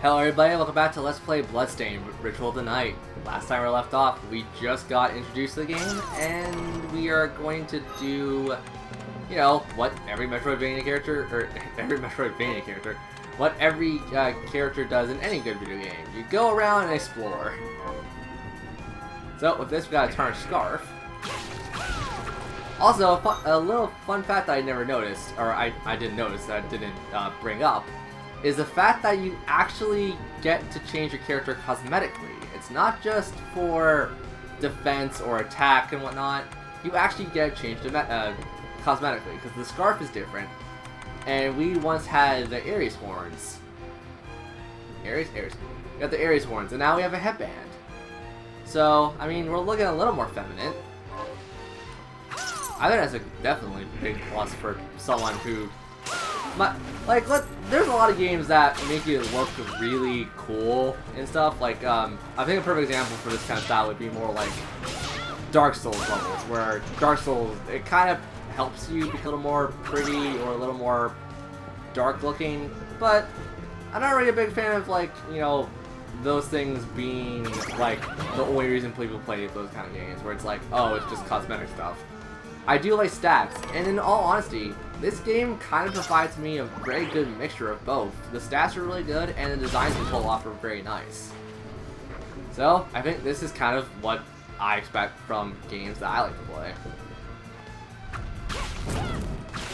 Hello everybody, welcome back to Let's Play BloodStained, Ritual of the Night. Last time we left off, we just got introduced to the game, and we are going to do, you know, what every Metroidvania character does in any good video game. You go around and explore. So, with this we got a tarnished scarf. Also, a little fun fact that I never noticed, or I didn't notice, that I didn't bring up, is the fact that you actually get to change your character cosmetically. It's not just for defense or attack and whatnot. You actually get changed cosmetically, because the scarf is different. And we once had the Ares horns. Ares? We got the Ares horns, and now we have a headband. So, I mean, we're looking a little more feminine. I think that's a definitely big plus for someone who... there's a lot of games that make you look really cool and stuff. Like, I think a perfect example for this kind of style would be more like Dark Souls levels, where Dark Souls, it kind of helps you be a little more pretty or a little more dark looking, but I'm not really a big fan of, like, you know, those things being, like, the only reason people play those kind of games, where it's like, oh, it's just cosmetic stuff. I do like stats, and in all honesty, this game kind of provides me a very good mixture of both. The stats are really good, and the designs we pull off are very nice. So, I think this is kind of what I expect from games that I like to play.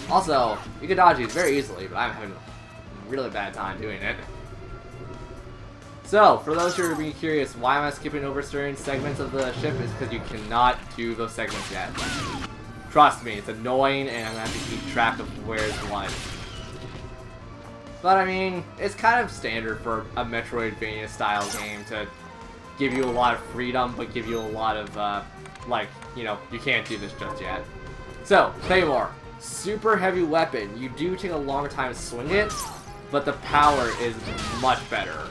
Also, you can dodge these very easily, but I'm having a really bad time doing it. So, for those who are being curious, why am I skipping over certain segments of the ship, is because you cannot do those segments yet. Trust me, it's annoying, and I'm gonna have to keep track of where's what. But I mean, it's kind of standard for a Metroidvania style game to give you a lot of freedom, but give you a lot of, like, you know, you can't do this just yet. So, Claymore, super heavy weapon. You do take a longer time to swing it, but the power is much better.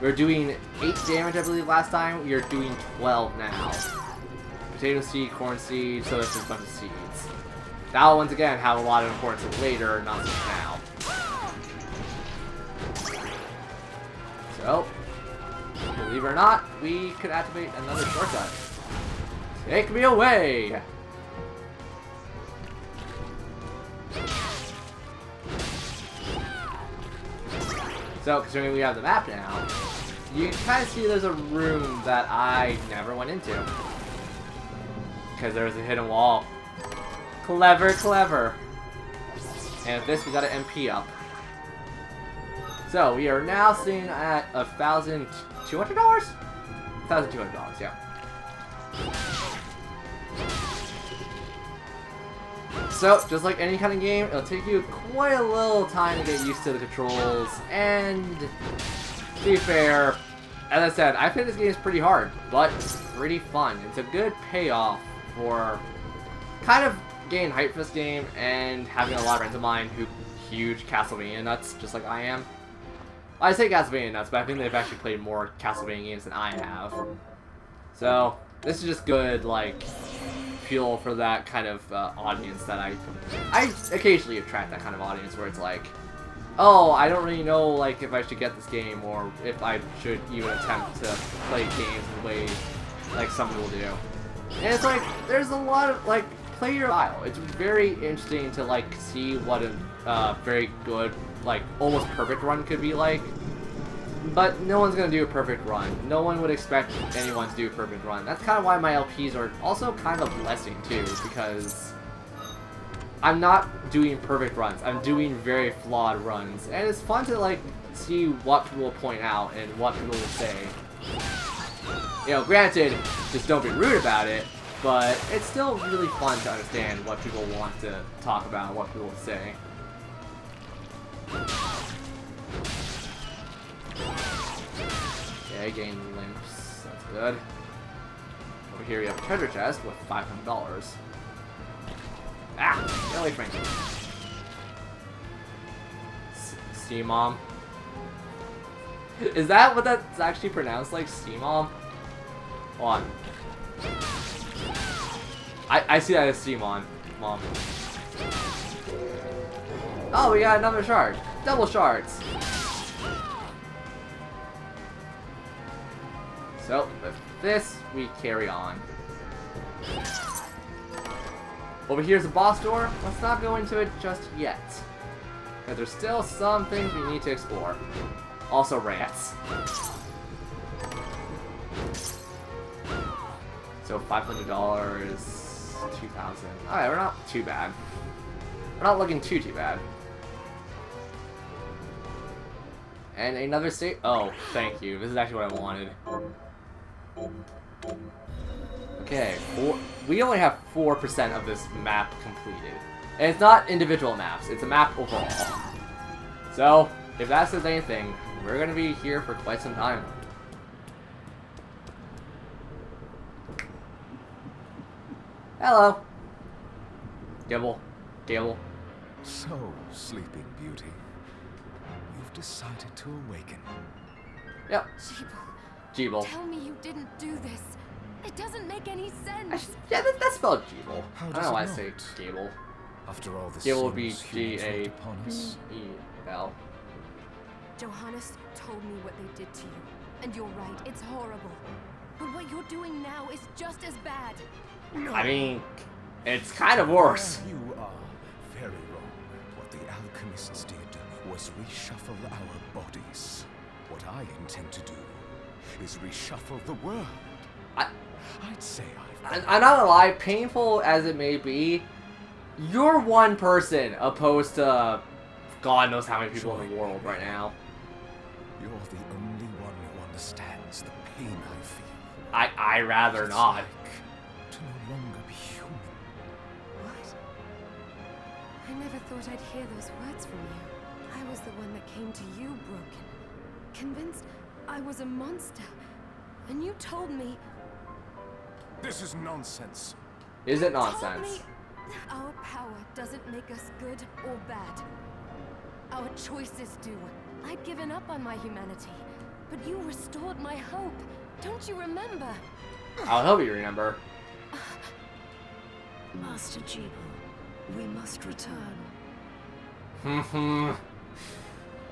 We were doing 8 damage, I believe, last time. We are doing 12 now. Potato seed, corn seed, so there's a bunch of seeds. That will once again have a lot of importance later, not just now. So, believe it or not, we could activate another shortcut. Take me away! So, considering we have the map now, you can kind of see there's a room that I never went into. Because there's a hidden wall. Clever, clever. And with this, we got an MP up. So, we are now sitting at $1,200? $1,200, yeah. So, just like any kind of game, it'll take you quite a little time to get used to the controls. And, to be fair, as I said, I think this game is pretty hard, but pretty fun. It's a good payoff for kind of getting hyped for this game and having a lot of friends of mine who huge Castlevania nuts, just like I am. I say Castlevania nuts, but I think they've actually played more Castlevania games than I have. So, this is just good, like, fuel for that kind of audience that I occasionally attract that kind of audience where it's like, oh, I don't really know, like, if I should get this game or if I should even attempt to play games in ways like some people do. And it's like, there's a lot of, like, play your style. It's very interesting to, like, see what a very good, like, almost perfect run could be like. But no one's gonna do a perfect run. No one would expect anyone to do a perfect run. That's kind of why my LPs are also kind of a blessing, too, because I'm not doing perfect runs. I'm doing very flawed runs. And it's fun to, like, see what people will point out and what people will say. You know, granted, just don't be rude about it, but it's still really fun to understand what people want to talk about, what people say. Okay, gain limps. That's good. Over here we have a treasure chest with $500. Ah! Get away from me. C-Mom. Is that what that's actually pronounced, like C-Mom? Hold on. I see that as C-Mom. Mom. Oh, we got another shard. Double shards. So, with this, we carry on. Over here's the boss door. Let's not go into it just yet. Because there's still some things we need to explore. Also rats. So $500, 2,000. Alright, we're not too bad. We're not looking too bad. And another state. Oh, thank you. This is actually what I wanted. Okay, we only have 4% of this map completed. And it's not individual maps, it's a map overall. So, if that says anything, we're gonna be here for quite some time. Hello. Gibble. Gable. So, Sleeping Beauty, you've decided to awaken. Yep. Jeeble, Jeeble. tell me you didn't do this. It doesn't make any sense. Yeah, that's spelled Jeeble. How I don't does know it why I not? say Gable. After all this Gable would be seems humans wrought upon us. G-A-B-E-L. Johannes told me what they did to you. And you're right, it's horrible. But what you're doing now is just as bad. No. I mean, it's kind of worse. You are very wrong. What the alchemists did was reshuffle our bodies. What I intend to do is reshuffle the world. I'd say I'm not gonna lie, painful as it may be, you're one person opposed to God knows how many people in the world right now. You're the only one who understands the pain I feel. I rather It's not. like to no longer be human. What? I never thought I'd hear those words from you. I was the one that came to you broken. Convinced I was a monster. And you told me... This is nonsense. Is it told nonsense? me our power doesn't make us good or bad. Our choices do. I'd given up on my humanity, but you restored my hope. Don't you remember? I'll help you remember. Master Jeeble, we must return.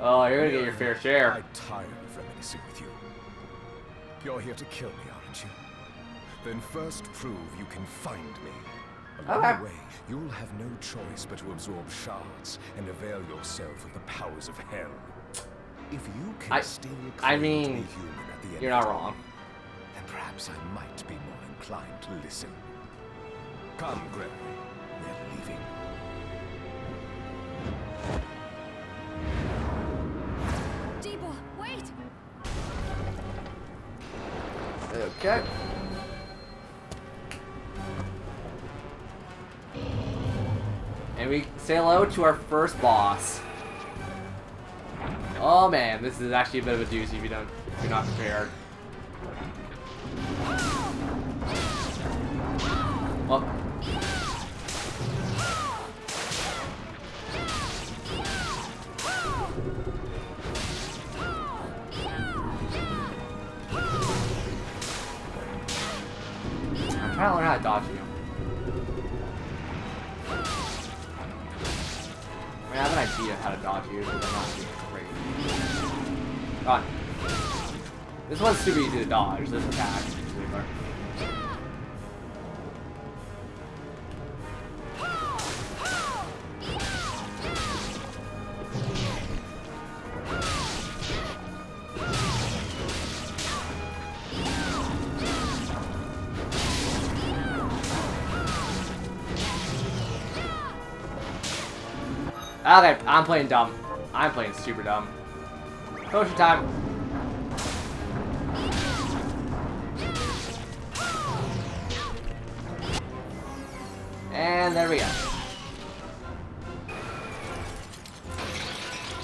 Oh, you're gonna get your fair share. I'm tired of reminiscing with you. You're here to kill me, aren't you? Then first prove you can find me. Along Okay. the way, you'll have no choice but to absorb shards and avail yourself of the powers of hell. If you can still claim to be human at the end you're of not it, wrong. then perhaps I might be more inclined to listen. Come, Gregory. We're leaving. Jeeble, wait! Okay. And we say hello to our first boss. Oh man, this is actually a bit of a doozy if you're not prepared. Oh. I'm trying to learn how to dodge you. I mean, I have an idea of how to dodge you, but I'm not doing great. Come on. This one's super easy to dodge, this attack. Okay, I'm playing dumb. I'm playing super dumb. Potion time. And there we go.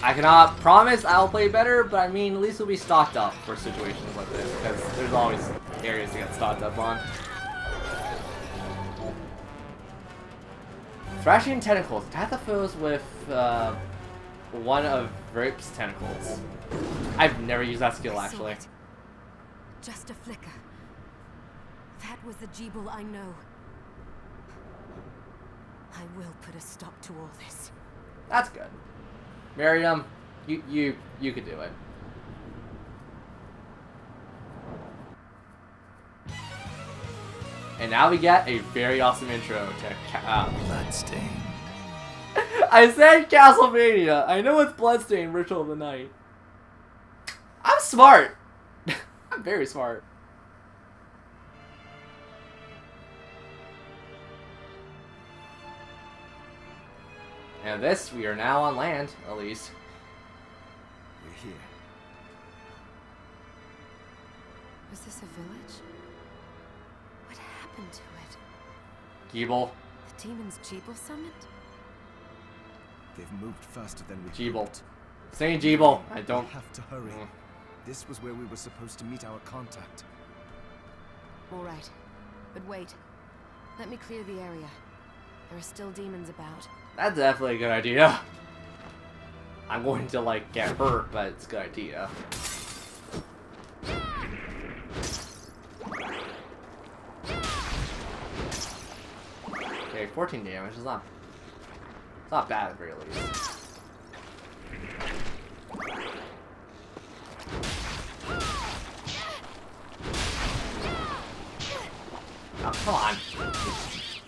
I cannot promise I'll play better, but I mean, at least we'll be stocked up for situations like this, because there's always areas to get stocked up on. Thrashing tentacles. Attack the foes with one of Rip's tentacles. I've never used that skill actually. Just a flicker. That was the Jeeble I know. I will put a stop to all this. That's good. Miriam, you could do it. And now we get a very awesome intro to BloodStained. I said Castlevania. I know it's BloodStained, Ritual of the Night. I'm smart. I'm very smart. And this, we are now on land, at least. We're here. Was this a village? What happened to it? Geeble. The demons Jeeble summoned? They've moved faster than we Jeeble. hoped. Saying Geeble. I don't. We have to hurry. This was where we were supposed to meet our contact. All right. But wait. Let me clear the area. There are still demons about. That's definitely a good idea. I'm going to, like, get hurt, but it's a good idea. Okay, 14 damage is not... It's not bad at the very least. Oh, come on.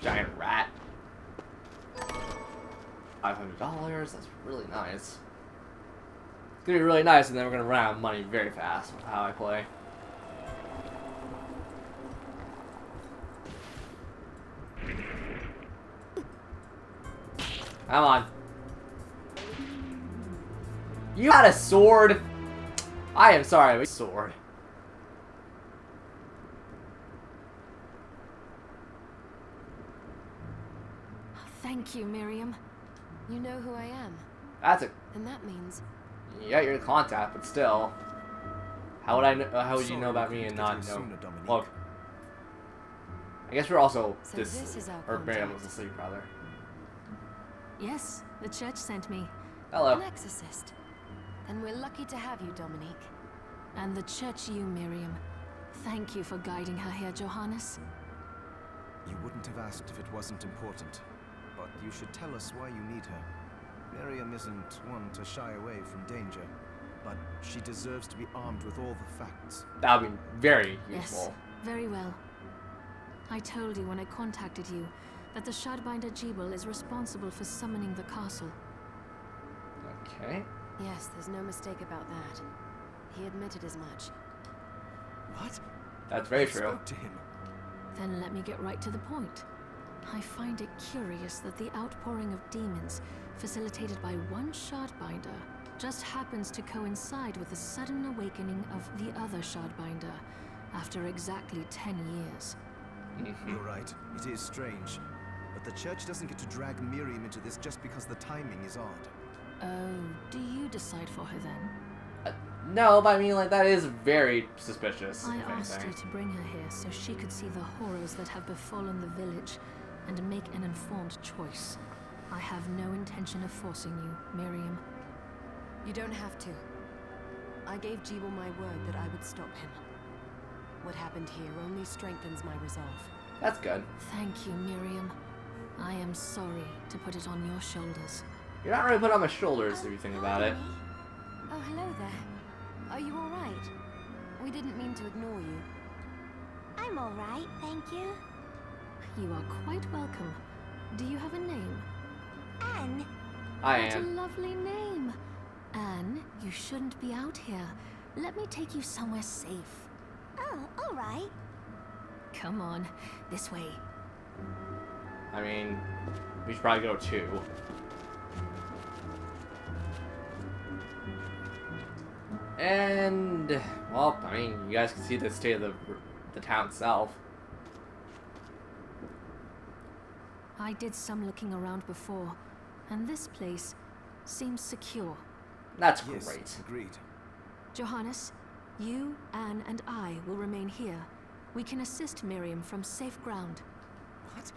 Giant rat. $500, that's really nice. It's gonna be really nice, and then we're gonna run out of money very fast with how I play. Come on. You had a sword? I am sorry, but sword. Thank you, Miriam. You know who I am. That's a... And that means... Yeah, you're in contact, but still. How would I know, how would you know about me and not know? Well, I guess we're also So this is our or Miriam was contact. asleep, rather. Yes, the church sent me. Hello. An exorcist. Then we're lucky to have you, Dominique. And the church you, Miriam. Thank you for guiding her here, Johannes. You wouldn't have asked if it wasn't important. But you should tell us why you need her. Miriam isn't one to shy away from danger, but she deserves to be armed with all the facts. That would be very Yes, useful. very well. I told you when I contacted you that the Shardbinder Jeeble is responsible for summoning the castle. Okay. Yes, there's no mistake about that. He admitted as much. What? That's very You true. spoke to him. Then let me get right to the point. I find it curious that the outpouring of demons, facilitated by one Shardbinder, just happens to coincide with the sudden awakening of the other Shardbinder, after exactly 10 years. You're right. It is strange. But the church doesn't get to drag Miriam into this just because the timing is odd. Oh, do you decide for her then? No, but I mean, like, that is very suspicious, I if asked anything. you to bring her here so she could see the horrors that have befallen the village and make an informed choice. I have no intention of forcing you, Miriam. You don't have to. I gave Jeeble my word that I would stop him. What happened here only strengthens my resolve. That's good. Thank you, Miriam. I am sorry to put it on your shoulders. You're not really put on my shoulders if you think about it. Oh, hello there. Are you alright? We didn't mean to ignore you. I'm all right, thank you. You are quite welcome. Do you have a name? Anne, I What a am. lovely name. Anne, you shouldn't be out here. Let me take you somewhere safe. oh, all right. Come on, this way. I mean, we should probably go too. And, well, I mean, you guys can see the state of the town itself. I did some looking around before, and this place seems secure. That's Yes, great. agreed. Johannes, you, Anne, and I will remain here. We can assist Miriam from safe ground. What?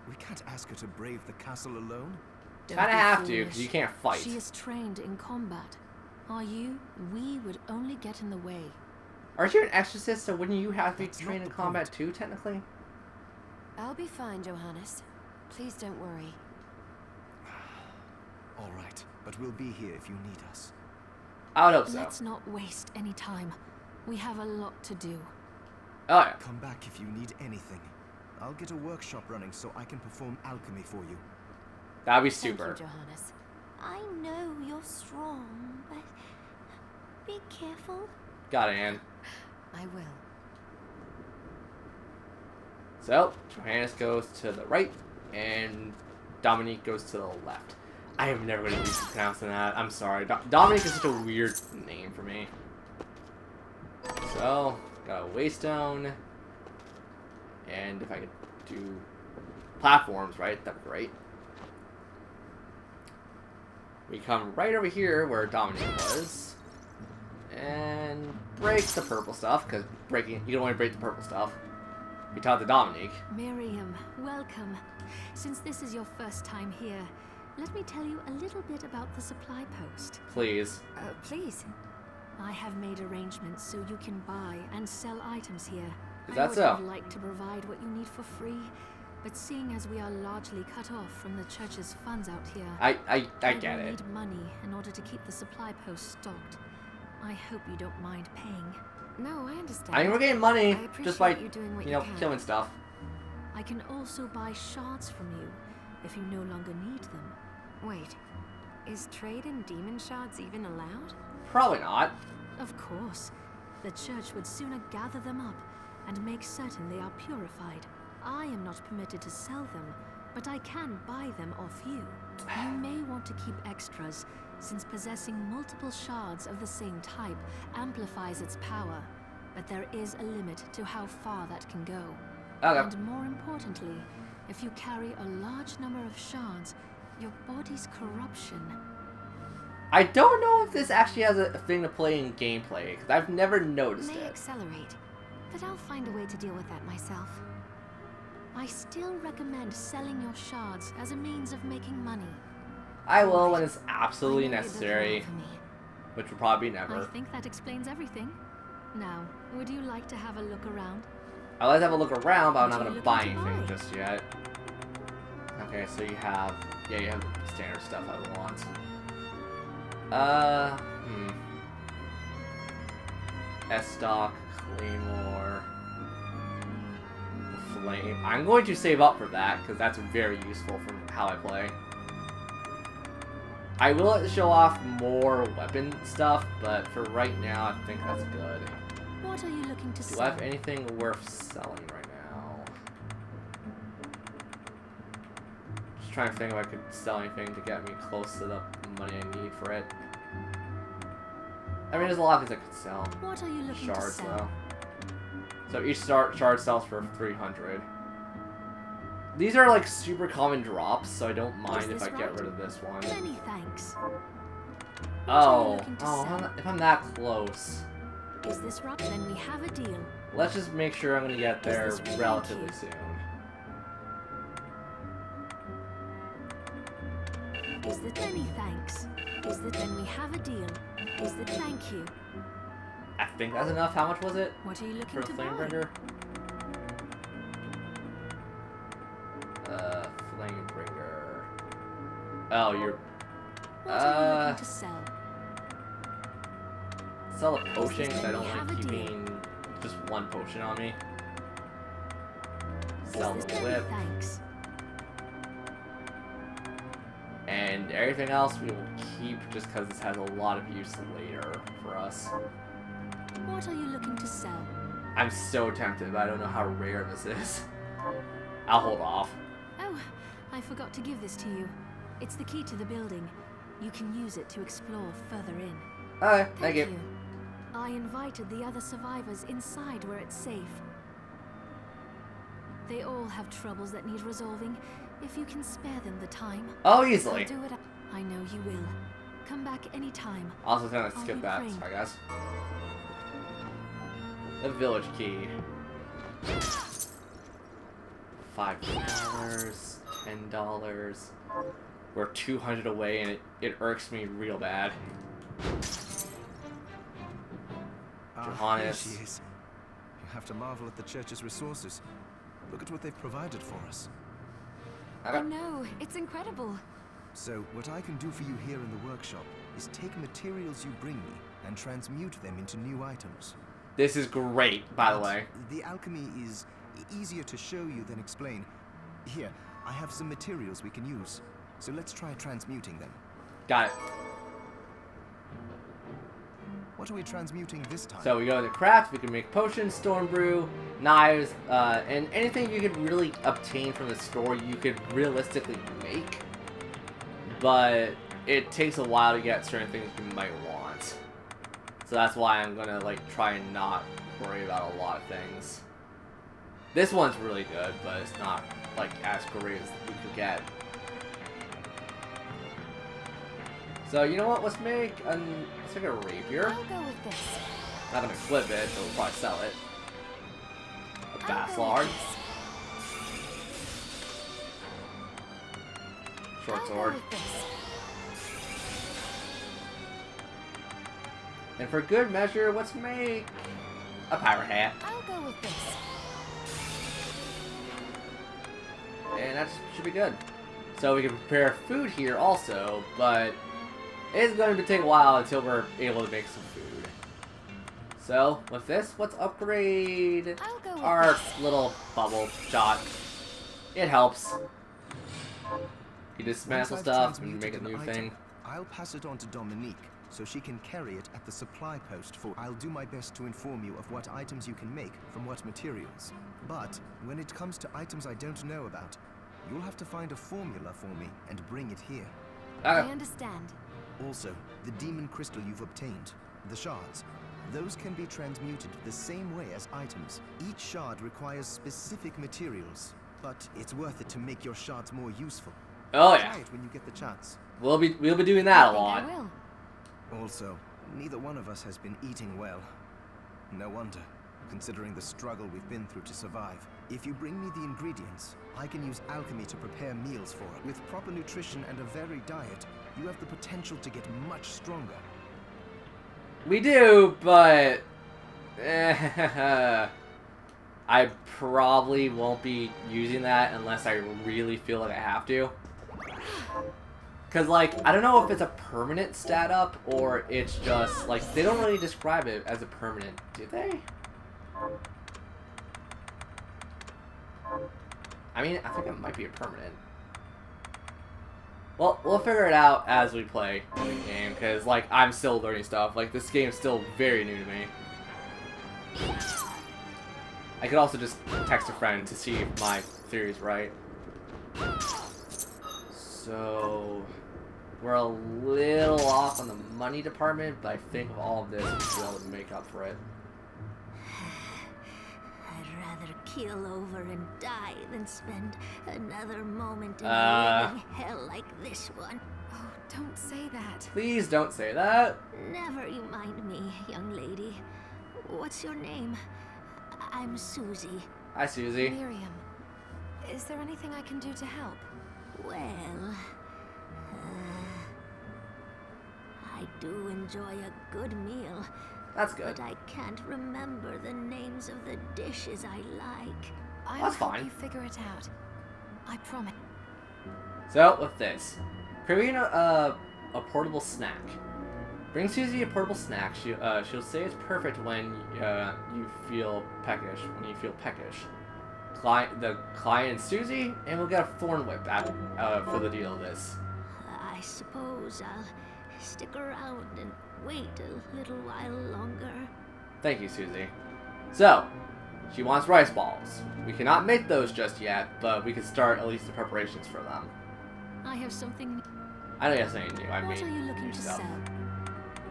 We can't ask her to brave the castle alone? Don't Kinda be have to, 'cause foolish. you can't fight. She is trained in combat. Are you? We would only get in the way. Aren't you an exorcist, so wouldn't you have to be That's not trained in the combat point. too, technically? I'll be fine, Johannes. Please don't worry. All right, but we'll be here if you need us. I would hope so. Let's not waste any time. We have a lot to do. Oh, yeah. Come back if you need anything. I'll get a workshop running so I can perform alchemy for you. That'd be Thank super. you, Johannes. I know you're strong, but be careful. Got it, Anne. I will. So, Johannes goes to the right, and Dominique goes to the left. I am never going to be pronouncing that. I'm sorry. Dominique is such a weird name for me. So, got a waystone. And if I could do platforms, right? That'd be great. We come right over here where Dominique was. And break the purple stuff, because breaking, you can only break the purple stuff. We talked to Dominique. Miriam, welcome. Since this is your first time here, let me tell you a little bit about the supply post. Please. Please. I have made arrangements so you can buy and sell items here. Is I that would so? have liked to provide what you need for free, but seeing as we are largely cut off from the church's funds out here, I I get will it. need money in order to keep the supply post stocked. I hope you don't mind paying. No, I understand. I mean, we're getting money I just by, appreciate you doing what you know, you can. killing stuff. I can also buy shards from you if you no longer need them. Wait, is trade in demon shards even allowed? Probably not. Of course. The church would sooner gather them up and make certain they are purified. I am not permitted to sell them, but I can buy them off you. You may want to keep extras, since possessing multiple shards of the same type amplifies its power, but there is a limit to how far that can go. Okay. And more importantly, if you carry a large number of shards, your body's corruption. I don't know if this actually has a thing to play in gameplay, because I've never noticed May it. accelerate, but I'll find a way to deal with that myself. I still recommend selling your shards as a means of making money. I will when it's I absolutely know you're looking necessary, out for me. which will probably be I never. think that explains everything. Now, would you like to have a look around? I'd like to have a look around, but I'm What not are you going to buy looking to anything buy? just yet. Okay, so you have the standard stuff I want. S-Stock, Claymore, the Flame. I'm going to save up for that, because that's very useful for how I play. I will show off more weapon stuff, but for right now, I think that's good. What are you looking to Do sell? I have anything worth selling right now? Just trying to think if I could sell anything to get me close to the money I need for it. I mean, there's a lot of things I could sell. What are you looking Shards, to sell? though. So each shard sells for 300. These are like super common drops, so I don't mind if this I get right? rid of this one. Many thanks. Oh, looking to oh, sell? if I'm that close. Is this right? Then we have a deal. Let's just make sure I'm gonna get there this really relatively cute? soon. Is that many thanks? Is that then we have a deal? Is that thank you? I think that's enough. How much was it What are you for looking a to buy? Flamebringer? Flamebringer. Oh, you're... What are you looking to sell? Sell a potion, this because I then don't we have like a deal? keeping just one potion on me. Is Sell this the many whip. thanks? And everything else we will keep just because this has a lot of use later for us. What are you looking to sell? I'm so tempted, but I don't know how rare this is. I'll hold off. Oh, I forgot to give this to you. It's the key to the building. You can use it to explore further in. Okay, thank Thank you. you. I invited the other survivors inside where it's safe. They all have troubles that need resolving. If you can spare them the time, Oh, I'll easily. do it. I know you will. Come back anytime. Also, gonna I'll skip be that. praying. Sorry, guys. The village key. $5, $10. We're 200 away, and it irks me real bad. Johannes. Here she is. You have to marvel at the church's resources. Look at what they've provided for us. I know, it's incredible. So, what I can do for you here in the workshop is take materials you bring me and transmute them into new items. This is great, by the way. The alchemy is easier to show you than explain. Here, I have some materials we can use. So let's try transmuting them. Got it. What are we transmuting this time? So we go to craft, we can make potions, storm brew, knives, and anything you could really obtain from the store you could realistically make. But it takes a while to get certain things you might want. So that's why I'm gonna like try and not worry about a lot of things. This one's really good, but it's not like as great as we could get. So you know what? Let's make a rapier. I'll go with this. Not gonna flip it, but we'll probably sell it. A bass I'll go lard. with this. Short I'll go sword. with this. And for good measure, let's make a pirate hat. I'll go with this. And that should be good. So we can prepare food here also, but it's going to take a while until we're able to make some food. So with this, let's upgrade I'll go with our this. little bubble shot. It helps. You dismantle Once I've stuff and transmuted make a new an item, thing. I'll pass it on to Dominique, so she can carry it at the supply post for... I'll do my best to inform you of what items you can make from what materials. But when it comes to items I don't know about, you'll have to find a formula for me and bring it here. I understand. Also, the demon crystal you've obtained, the shards, those can be transmuted the same way as items. Each shard requires specific materials, but it's worth it to make your shards more useful. Oh yeah, Try it when you get the chance. we'll be doing that a I think lot. I will. Also, neither one of us has been eating well. No wonder, considering the struggle we've been through to survive. If you bring me the ingredients, I can use alchemy to prepare meals for it. With proper nutrition and a varied diet, you have the potential to get much stronger. We do, but I probably won't be using that unless I really feel like I have to. Cause like, I don't know if it's a permanent stat up or it's just like, they don't really describe it as a permanent, do they? I mean, I think it might be a permanent. Well, we'll figure it out as we play the game, because, like, I'm still learning stuff. Like, this game's still very new to me. I could also just text a friend to see if my theory's right. So, we're a little off on the money department, but I think with all of this, we'll be able to make up for it. I'd rather keel over and die than spend another moment in living hell like this one. Oh, don't say that. Please don't say that. Never you mind me, young lady. What's your name? I'm Susie. Hi, Susie. Miriam, is there anything I can do to help? Well, I do enjoy a good meal. That's good. But I can't remember the names of the dishes I like. I'll That's help fine. you figure it out. I promise. So, with this, creating a portable snack. Bring Susie a portable snack. She'll say it's perfect when you feel peckish. When you feel peckish. The client and Susie, and we'll get a thorn whip for the deal of this. I suppose I'll stick around and wait a little while longer. Thank you, Susie. So, she wants rice balls. We cannot make those just yet, but we can start at least the preparations for them. I have something. I know you have something new. I What mean, are you looking new to stuff. sell?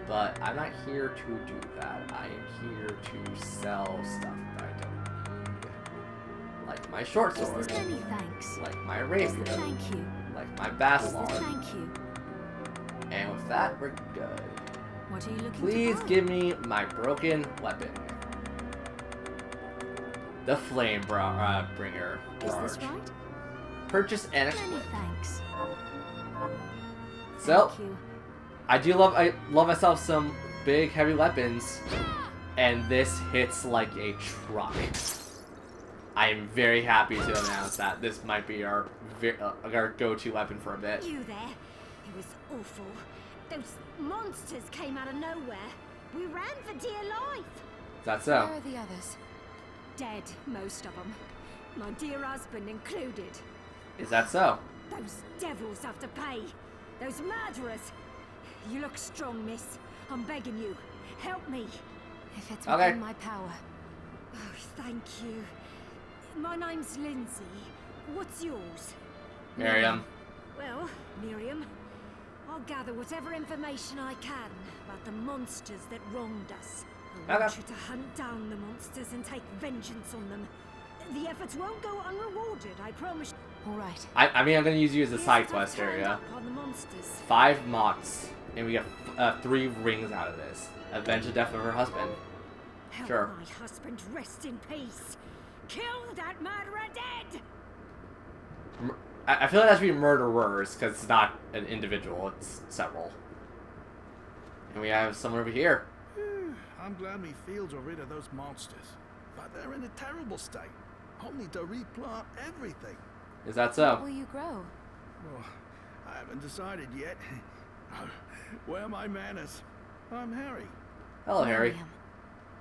But I'm not here to do that. I am here to sell stuff that I don't need. Like my short Is sword. this many thanks? Like my Is rapier. the thank you? Like my Is bass the lard. thank you? And with that, we're good. What are you looking Please to buy? give me my broken weapon. The flame bringer. Is this barge. right? Purchase and Many equip. thanks. So, Thank you. I love myself some big heavy weapons, and this hits like a truck. I am very happy to announce that this might be our go-to weapon for a bit. You there? It was awful. Those monsters came out of nowhere. We ran for dear life. Is that so? Where are the others? Dead, most of them. My dear husband included. Is that so? Those devils have to pay. Those murderers. You look strong, miss. I'm begging you. Help me. If it's Okay. within my power. Oh, thank you. My name's Lindsay. What's yours? Miriam. Well, Miriam, I'll gather whatever information I can about the monsters that wronged us. I want Okay. you to hunt down the monsters and take vengeance on them. The efforts won't go unrewarded, I promise. All right. I mean, I'm gonna use you as a Here's side what I've quest turned area. up on the monsters. 5 mocks, and we get 3 rings out of this. Avenge the death of her husband. Help Sure. my husband rest in peace. Kill that murderer dead! I feel like that should be murderers, because it's not an individual, it's several. And we have someone over here. I'm glad me fields are rid of those monsters. But they're in a terrible state. I'll need to replant everything. Is that What so? will you grow? Well, I haven't decided yet. Where are my manners? I'm Harry. Hello, Harry. Miriam.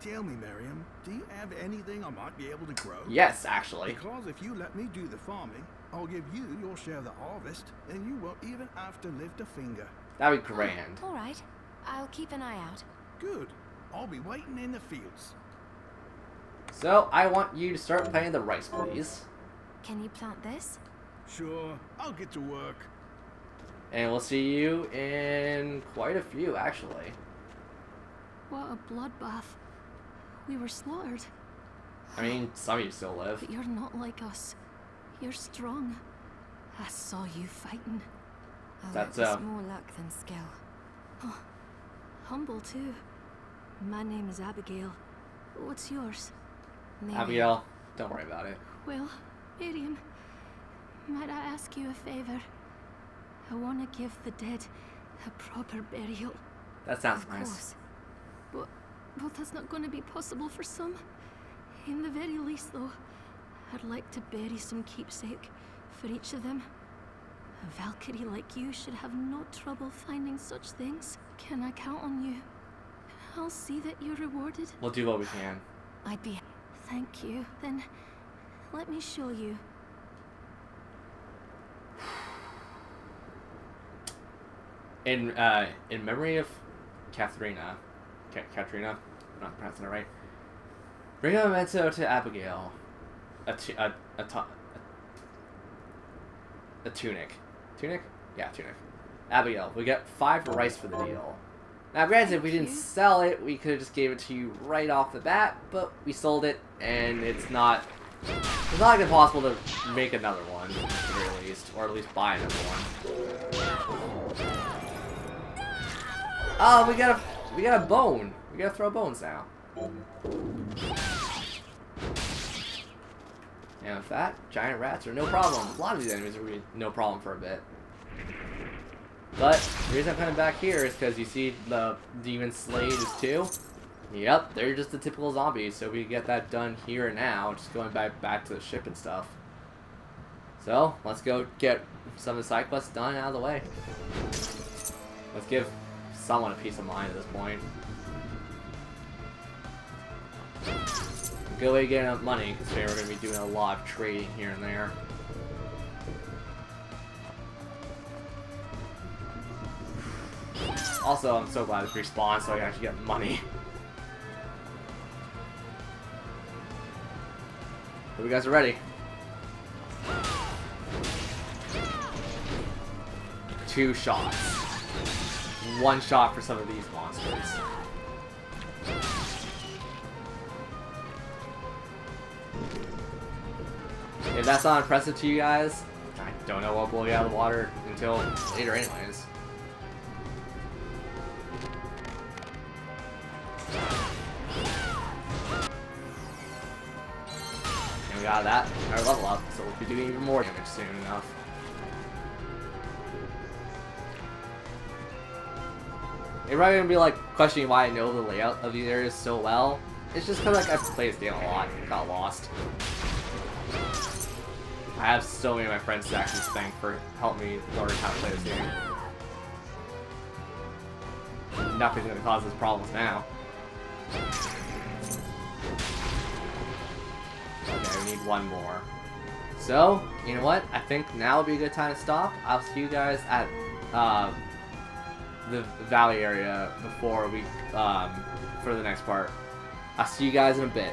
Tell me, Miriam, do you have anything I might be able to grow? Yes, actually. Because if you let me do the farming, I'll give you your share of the harvest, and you won't even have to lift a finger. That'd be grand. All right. I'll keep an eye out. Good. I'll be waiting in the fields. So, I want you to start planting the rice, please. Can you plant this? Sure, I'll get to work. And we'll see you in quite a few, actually. What a bloodbath. We were slaughtered, I mean, some of you still live. but you're not like us. You're strong. I saw you fighting. Oh, That's, it was more luck than skill. Oh, humble too. My name is Abigail. What's yours? Miriam. Abigail, don't worry about it. Well, Miriam, might I ask you a favor? I want to give the dead a proper burial. That sounds Of nice. course. But that's not going to be possible for some. In the very least, though, I'd like to bury some keepsake for each of them. A Valkyrie like you should have no trouble finding such things. Can I count on you? I'll see that you're rewarded. We'll do what we can. I'd be. Thank you. Then, let me show you. In memory of Katharina, Katrina, I'm not pronouncing it right. Bring a memento to Abigail. A tunic. Tunic? Yeah, tunic. Abigail, we get 5 rice for the deal. Now, granted, if we didn't sell it, we could have just gave it to you right off the bat, but we sold it, and it's not like impossible to make another one, at the very least, or at least buy another one. Oh, we got a bone. We gotta throw bones now. And with that, giant rats are no problem. A lot of these enemies are really no problem for a bit. But the reason I'm coming back here is because you see the demon slays too. Yep, they're just the typical zombies, so we get that done here and now, just going back to the ship and stuff. So, let's go get some of the side quests done and out of the way. Let's give someone a peace of mind at this point. Good way to get enough money, considering we're going to be doing a lot of trading here and there. Also, I'm so glad it's respawned so I can actually get money. Hope you guys are ready. 2 shots. 1 shot for some of these monsters. If that's not impressive to you guys, I don't know what will blow you out of the water until later anyways. And we got that, our level up, so we'll be doing even more damage soon enough. You're probably gonna be like questioning why I know the layout of these areas so well. It's just because like I've played this game a lot and got lost. I have so many of my friends to actually thank for helping me learn how to play this game. Nothing's gonna cause us problems now. Okay, we need 1 more. So, you know what? I think now would be a good time to stop. I'll see you guys at the valley area before we for the next part. I'll see you guys in a bit.